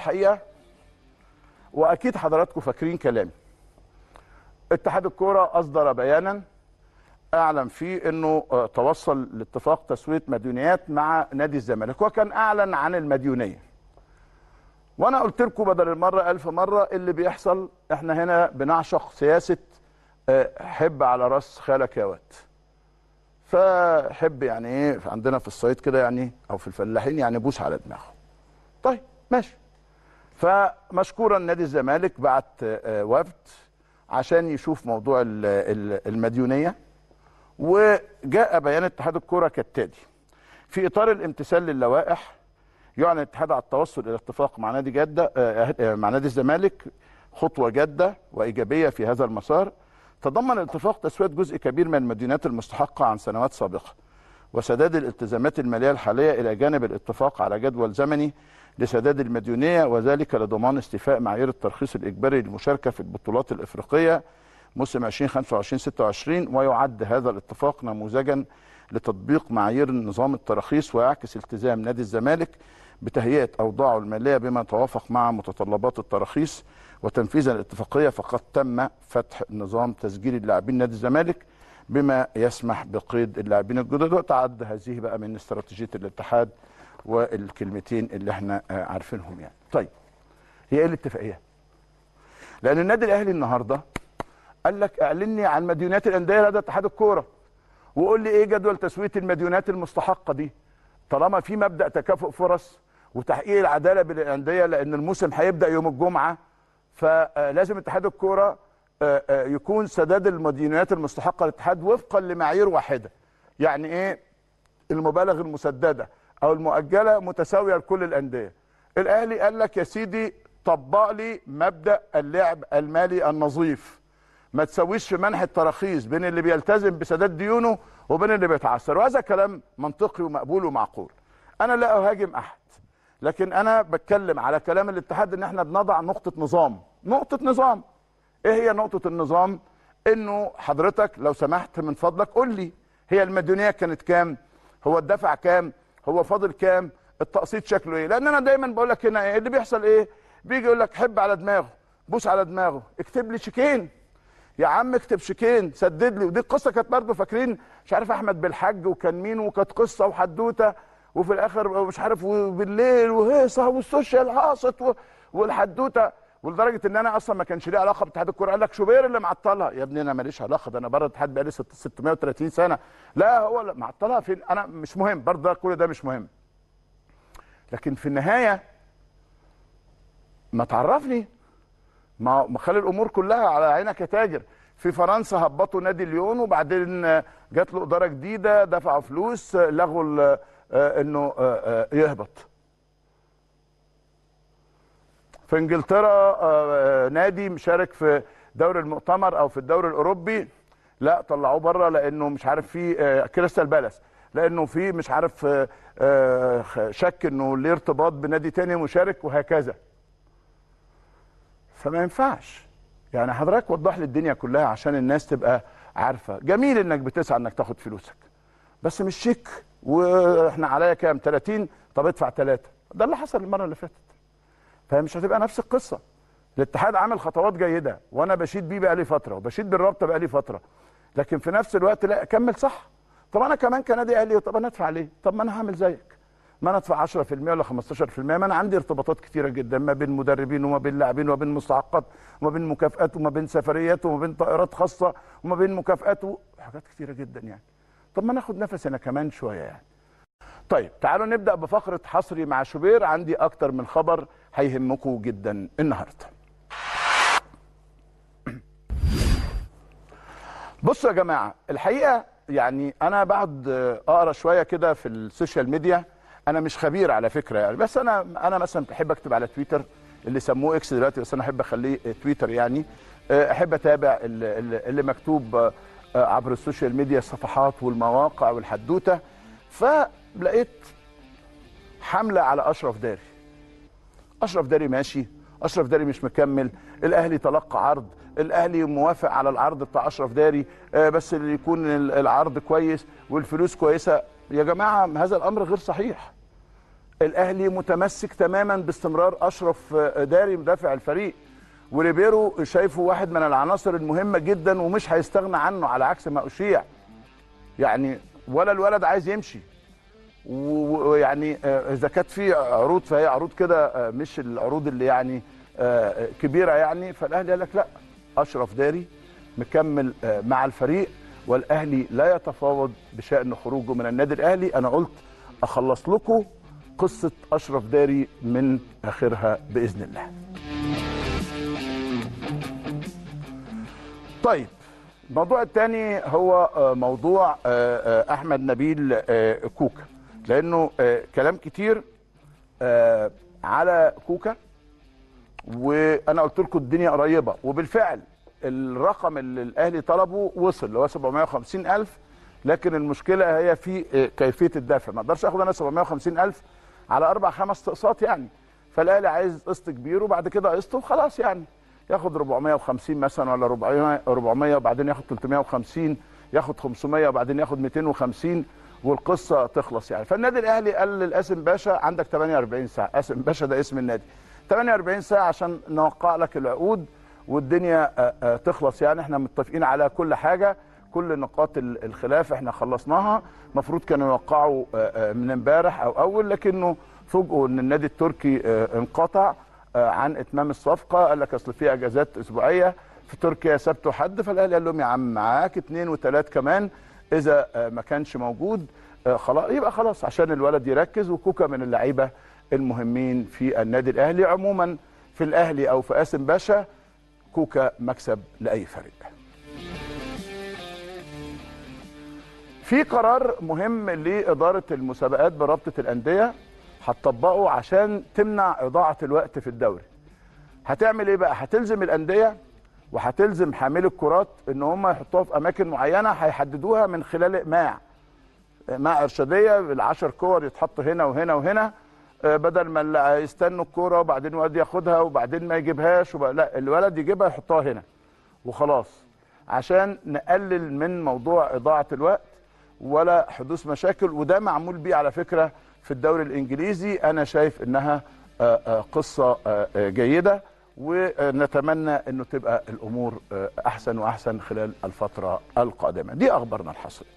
الحقيقه واكيد حضراتكم فاكرين كلامي. اتحاد الكوره اصدر بيانا اعلن فيه انه توصل لاتفاق تسويه مديونيات مع نادي الزمالك، وكان اعلن عن المديونيه. وانا قلت لكم بدل المره الف مره اللي بيحصل، احنا هنا بنعشق سياسه حب على راس خالك يا واد. فحب يعني ايه عندنا في الصعيد كده يعني، او في الفلاحين يعني بوس على دماغه. طيب ماشي. فمشكورا نادي الزمالك بعت وفد عشان يشوف موضوع المديونيه، وجاء بيان اتحاد الكوره كالتالي: في اطار الامتثال للوائح يعلن الاتحاد على التوصل الى اتفاق مع نادي جده مع نادي الزمالك، خطوه جاده وايجابيه في هذا المسار. تضمن الاتفاق تسويه جزء كبير من المديونات المستحقه عن سنوات سابقه وسداد الالتزامات الماليه الحاليه، الى جانب الاتفاق على جدول زمني لسداد المديونيه، وذلك لضمان استيفاء معايير الترخيص الاجباري للمشاركه في البطولات الافريقيه موسم 2025-26. ويعد هذا الاتفاق نموذجا لتطبيق معايير نظام التراخيص، ويعكس التزام نادي الزمالك بتهيئه اوضاعه الماليه بما يتوافق مع متطلبات التراخيص. وتنفيذا للاتفاقيه فقد تم فتح نظام تسجيل اللاعبين نادي الزمالك بما يسمح بقيد اللاعبين الجدد، وتعد هذه بقى من استراتيجيه الاتحاد والكلمتين اللي احنا عارفينهم يعني. طيب هي ايه الاتفاقيه؟ لان النادي الاهلي النهارده قال لك اعلني عن مديونات الانديه لدى اتحاد الكوره، وقول لي ايه جدول تسويه المديونات المستحقه دي، طالما في مبدا تكافؤ فرص وتحقيق العداله بين الانديه، لان الموسم هيبدا يوم الجمعه، فلازم اتحاد الكوره يكون سداد المديونات المستحقه للاتحاد وفقا لمعايير واحده. يعني ايه؟ المبالغ المسدده او المؤجله متساويه لكل الانديه. الاهلي قال لك يا سيدي طبق لي مبدا اللعب المالي النظيف، ما تسويش في منح التراخيص بين اللي بيلتزم بسداد ديونه وبين اللي بيتعثر. وهذا كلام منطقي ومقبول ومعقول. انا لا اهاجم احد، لكن انا بتكلم على كلام الاتحاد ان احنا بنضع نقطه نظام. نقطه نظام ايه هي نقطه النظام؟ انه حضرتك لو سمحت من فضلك قول لي هي المديونيه كانت كام؟ هو الدفع كام؟ هو فاضل كام؟ التقسيط شكله ايه؟ لان انا دايما بقول لك هنا ايه اللي بيحصل. ايه بيجي يقول لك حب على دماغه، بوس على دماغه، اكتب لي شيكين يا عم، اكتب شيكين سدد لي. ودي القصه كانت برضه فاكرين مش عارف احمد بالحج وكان مين، وكانت قصه وحدوته، وفي الاخر مش عارف وبالليل وهيصه والسوشيال هاصت والحدوته، ولدرجه ان انا اصلا ما كانش لي علاقه باتحاد الكوره. قال لك شوبير اللي معطلها. يا ابني انا ماليش علاقه، ده انا بره الاتحاد بقالي 630 سنه. لا هو اللي معطلها فين؟ انا مش مهم برضه، كل ده مش مهم. لكن في النهايه ما تعرفني، ما خلي الامور كلها على عينك يا تاجر. في فرنسا هبطوا نادي ليون، وبعدين جات له اداره جديده، دفعوا فلوس، لغوا انه يهبط. في انجلترا نادي مشارك في دوري المؤتمر او في الدوري الاوروبي، لا طلعوه بره لانه مش عارف في كريستال بالاس، لانه في مش عارف شك انه ليه ارتباط بنادي تاني مشارك، وهكذا. فما ينفعش. يعني حضرتك وضح لي الدنيا كلها عشان الناس تبقى عارفه. جميل انك بتسعى انك تاخد فلوسك، بس مش شيك واحنا عليا كام 30، طب ادفع 3. ده اللي حصل المره اللي فاتت. فمش هتبقى نفس القصه. الاتحاد عامل خطوات جيده وانا بشيد بيه بقالي فتره، وبشيد بالرابطه بقالي فتره، لكن في نفس الوقت لا اكمل صح. طب انا كمان كنادي اهلي، طب انا ادفع ليه؟ طب ما انا هعمل زيك، ما انا ادفع 10% ولا 15%. ما انا عندي ارتباطات كتيره جدا ما بين مدربين وما بين لاعبين وما بين مستحقات وما بين مكافآت وما بين سفريات وما بين طائرات خاصه وما بين مكافآت وحاجات كتيره جدا يعني. طب ما ناخد نفس انا كمان شويه يعني. طيب تعالوا نبدا بفقره حصري مع شوبير. عندي اكتر من خبر هيهمكم جدا النهارده. بصوا يا جماعه، الحقيقه يعني انا بعد اقرا شويه كده في السوشيال ميديا. انا مش خبير على فكره يعني، بس انا مثلا بحب اكتب على تويتر اللي سموه اكس دلوقتي، بس انا احب اخليه تويتر يعني. احب اتابع اللي مكتوب عبر السوشيال ميديا، الصفحات والمواقع والحدوته. فلقيت حمله على اشرف داري. اشرف داري ماشي، اشرف داري مش مكمل، الاهلي تلقى عرض، الاهلي موافق على العرض بتاع اشرف داري، بس اللي يكون العرض كويس والفلوس كويسه. يا جماعه هذا الامر غير صحيح. الاهلي متمسك تماما باستمرار اشرف داري مدافع الفريق، وريبيرو شايفه واحد من العناصر المهمه جدا ومش هيستغنى عنه على عكس ما اشيع. يعني ولا الولد عايز يمشي، ويعني اذا كانت في عروض فهي عروض كده مش العروض اللي يعني كبيره يعني. فالاهلي قال لك لا، اشرف داري مكمل مع الفريق، والاهلي لا يتفاوض بشان خروجه من النادي الاهلي. انا قلت اخلص لكم قصه اشرف داري من اخرها باذن الله. طيب الموضوع الثاني هو موضوع احمد نبيل كوكا، لانه كلام كتير على كوكا، وانا قلت لكم الدنيا قريبه، وبالفعل الرقم اللي الاهلي طلبه وصل اللي هو 750,000، لكن المشكله هي في كيفيه الدفع. ما اقدرش اخد انا 750,000 على 4-5 اقساط يعني، فالاهلي عايز قسط كبير وبعد كده قسط وخلاص يعني، ياخد 450 مثلا ولا 400 وبعدين ياخد 350، ياخد 500 وبعدين ياخد 250 والقصه تخلص يعني. فالنادي الاهلي قال للقاسم باشا عندك 48 ساعه، قاسم باشا ده اسم النادي، 48 ساعه عشان نوقع لك العقود والدنيا تخلص يعني. احنا متفقين على كل حاجه، كل نقاط الخلاف احنا خلصناها. المفروض كانوا يوقعوا من امبارح او اول، لكنه فوجئوا ان النادي التركي انقطع عن اتمام الصفقه. قال لك اصل في اجازات اسبوعيه في تركيا سبت وحد، فالاهلي قال لهم يا عم معاك 2 و3 كمان، اذا ما كانش موجود خلاص يبقى خلاص، عشان الولد يركز. وكوكا من اللعيبه المهمين في النادي الاهلي عموما، في الاهلي او في قاسم باشا كوكا مكسب لاي فريق. في قرار مهم لاداره المسابقات برابطه الانديه هتطبقه عشان تمنع اضاعه الوقت في الدوري. هتعمل ايه بقى؟ هتلزم الانديه وهتلزم حاملي الكرات ان هم يحطوها في اماكن معينه هيحددوها من خلال اقماع ارشاديه، ال10 كور يتحط هنا وهنا وهنا، بدل ما يستنوا الكوره وبعدين الولد ياخدها وبعدين ما يجيبهاش لا، الولد يجيبها يحطها هنا وخلاص، عشان نقلل من موضوع اضاعه الوقت ولا حدوث مشاكل. وده معمول بيه على فكره في الدوري الانجليزي. انا شايف انها قصه جيده، ونتمنى انه تبقى الامور احسن واحسن خلال الفتره القادمه. دي اخبارنا الحصريه.